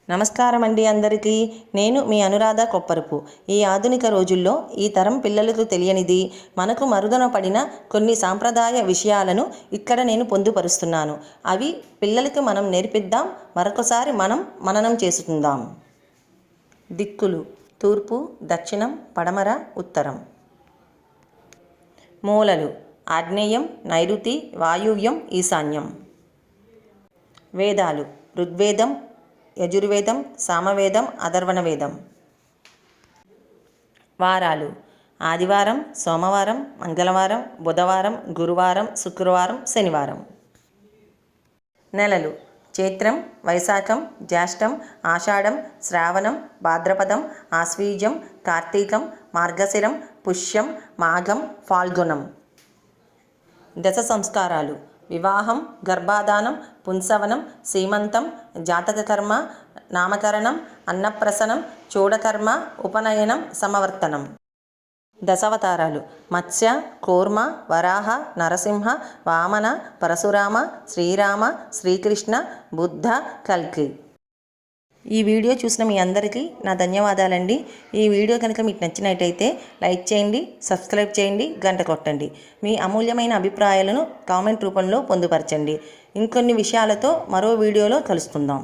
నమస్కారం అండి అందరికీ. నేను మీ అనురాధ కొప్పరపు. ఈ ఆధునిక రోజుల్లో ఈ తరం పిల్లలకు తెలియనిది, మనకు మరుదన పడిన కొన్ని సాంప్రదాయ విషయాలను ఇక్కడ నేను పొందుపరుస్తున్నాను. అవి పిల్లలకు మనం నేర్పిద్దాం, మరొకసారి మనం మననం చేసుకుందాం. దిక్కులు: తూర్పు, దక్షిణం, పడమర, ఉత్తరం. మూలలు: ఆగ్నేయం, నైరుతి, వాయువ్యం, ఈశాన్యం. వేదాలు: ఋగ్వేదం, యజుర్వేదం, సామవేదం, అథర్వణ వేదం. వారాలు: ఆదివారం, సోమవారం, మంగళవారం, బుధవారం, గురువారం, శుక్రవారం, శనివారం. నెలలు: చైత్రం, వైశాఖం, జ్యేష్టం, ఆషాఢం, శ్రావణం, భాద్రపదం, ఆశ్వీజం, కార్తీకం, మార్గశిరం, పుష్యం, మాఘం, ఫాల్గుణం. దశ సంస్కారాలు: వివాహం, గర్భాధానం, పుంసవనం, సీమంతం, జాతకకర్మ, నామకరణం, అన్నప్రసనం, చూడకర్మ, ఉపనయనం, సమవర్తనం. దశావతారాలు: మత్స్య, కూర్మ, వరాహ, నరసింహ, వామన, పరశురామ, శ్రీరామ, శ్రీకృష్ణ, బుద్ధ, కల్కి. ఈ వీడియో చూసిన మీ అందరికీ నా ధన్యవాదాలండి. ఈ వీడియో కనుక మీకు నచ్చినట్టయితే లైక్ చేయండి, సబ్స్క్రైబ్ చేయండి, గంట కొట్టండి. మీ అమూల్యమైన అభిప్రాయాలను కామెంట్ రూపంలో పొందుపరచండి. ఇంకొన్ని విషయాలతో మరో వీడియోలో కలుసుకుందాం.